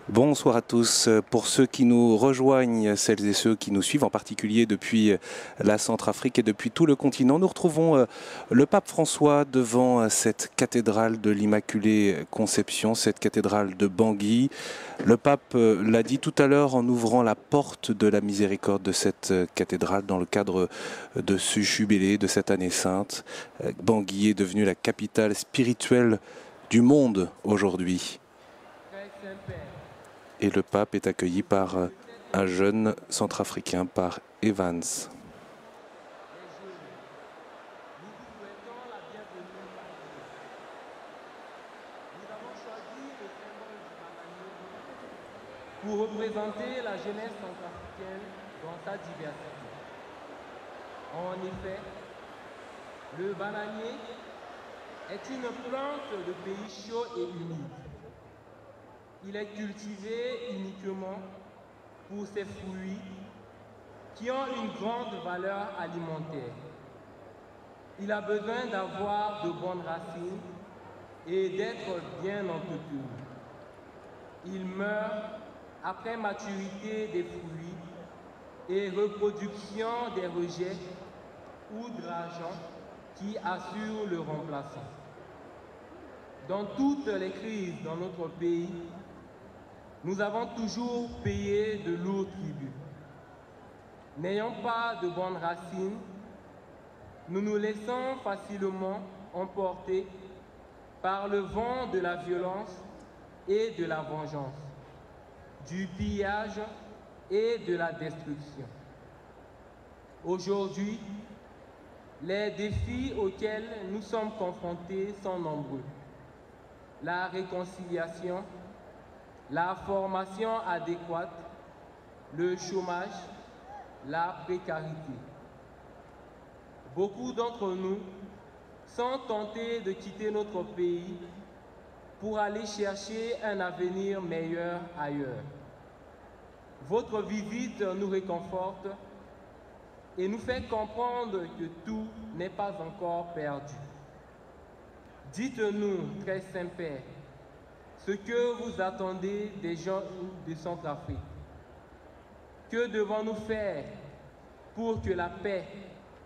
Bonsoir à tous. Pour ceux qui nous rejoignent, celles et ceux qui nous suivent, en particulier depuis la Centrafrique et depuis tout le continent, nous retrouvons le pape François devant cette cathédrale de l'Immaculée Conception, cette cathédrale de Bangui. Le pape l'a dit tout à l'heure en ouvrant la porte de la miséricorde de cette cathédrale dans le cadre de ce jubilé de cette année sainte. Bangui est devenue la capitale spirituelle du monde aujourd'hui. Et le pape est accueilli par un jeune centrafricain, par Evans. Pour représenter la jeunesse centrafricaine dans sa diversité. En effet, le bananier est une plante de pays chaud et humide. Il est cultivé uniquement pour ses fruits qui ont une grande valeur alimentaire. Il a besoin d'avoir de bonnes racines et d'être bien entretenu. Il meurt après maturité des fruits et reproduction des rejets ou drageons qui assurent le remplaçant. Dans toutes les crises dans notre pays, nous avons toujours payé de lourds tributs. N'ayant pas de bonnes racines, nous nous laissons facilement emporter par le vent de la violence et de la vengeance, du pillage et de la destruction. Aujourd'hui, les défis auxquels nous sommes confrontés sont nombreux. La réconciliation, la formation adéquate, le chômage, la précarité. Beaucoup d'entre nous sont tentés de quitter notre pays pour aller chercher un avenir meilleur ailleurs. Votre visite nous réconforte et nous fait comprendre que tout n'est pas encore perdu. Dites-nous, très Saint-Père, ce que vous attendez des gens de Centrafrique. Que devons-nous faire pour que la paix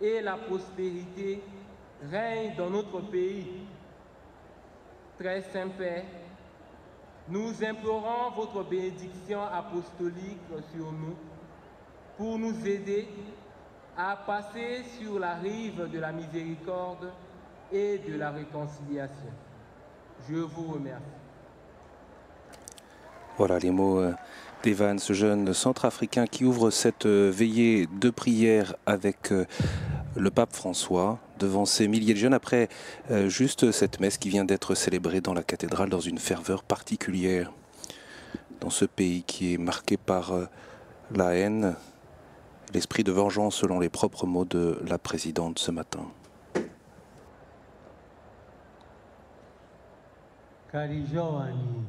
et la prospérité règnent dans notre pays? Très Saint-Père, nous implorons votre bénédiction apostolique sur nous pour nous aider à passer sur la rive de la miséricorde et de la réconciliation. Je vous remercie. Voilà les mots d'Evans, ce jeune centrafricain qui ouvre cette veillée de prière avec le pape François devant ces milliers de jeunes après juste cette messe qui vient d'être célébrée dans la cathédrale dans une ferveur particulière dans ce pays qui est marqué par la haine, l'esprit de vengeance selon les propres mots de la présidente ce matin. Cari giovani,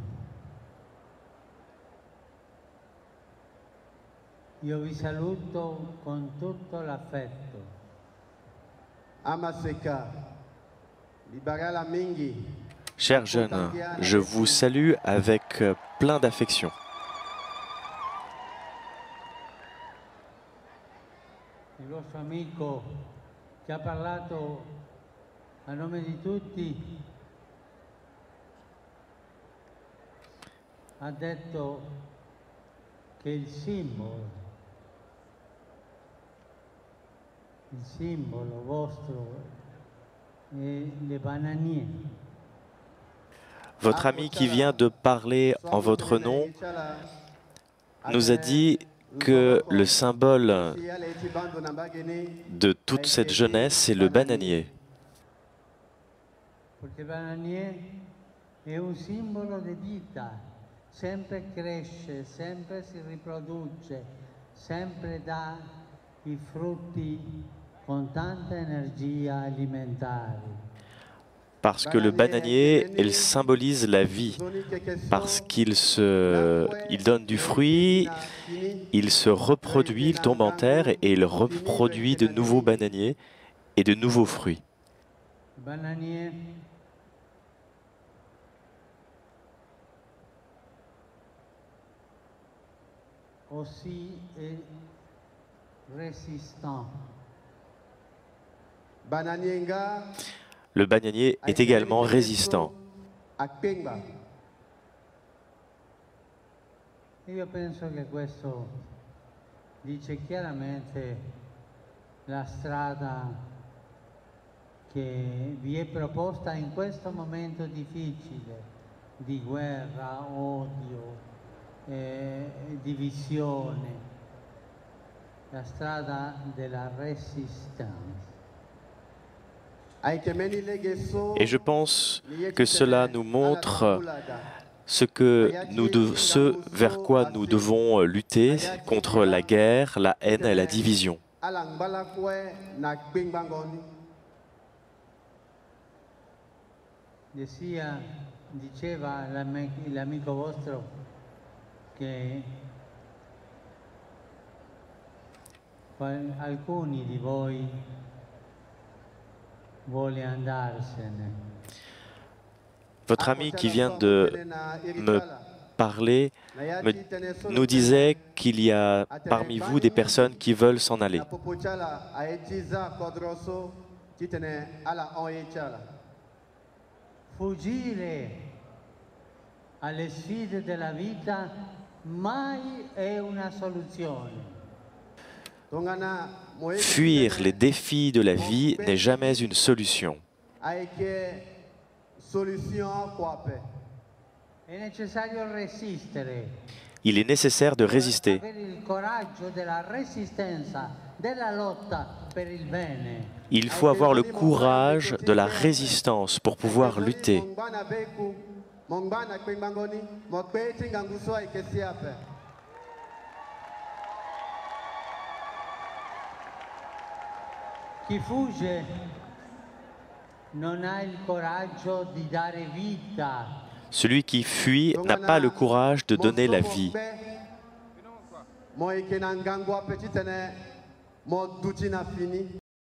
io vi saluto con tutto l'affetto. Amaseka, Libarala Mingi. Chers jeunes, je vous salue avec plein d'affection. Il vostro amico che ha parlato a nome di tutti ha detto che il simbolo vostro è le bananier. Votre ami qui vient de parler en votre nom nous a dit que le symbole de toute cette jeunesse est le bananier. Perché il bananier è un simbolo di vita, sempre cresce, sempre si riproduce, sempre dà i frutti con tanta energia alimentare. Parce que le bananier, il symbolise la vie, parce qu'il donne du fruit, il se reproduit, il tombe en terre et il reproduit de nouveaux bananiers et de nouveaux fruits. Il bananier aussi est résistant. Bananienga Le bananier est également résistant. Akpengba. Io penso che questo dice chiaramente la strada che vi è proposta in questo momento difficile di guerra, odio, divisione, la strada della resistenza. Et je pense que cela nous montre ce vers quoi nous devons lutter contre la guerre, la haine et la division. Diceva l'amico vostro che alcuni di voi vuole andarsene. Votre ami qui vient de me parler nous disait qu'il y a parmi vous des personnes qui veulent s'en aller. Fuggire alle sfide della vita mai è una soluzione. Fuir les défis de la vie n'est jamais une solution. Il est nécessaire de résister. Il faut avoir le courage de la résistance pour pouvoir lutter. Chi fugge non ha il coraggio di dare vita. Celui qui fuit n'a pas le courage de donner la vie.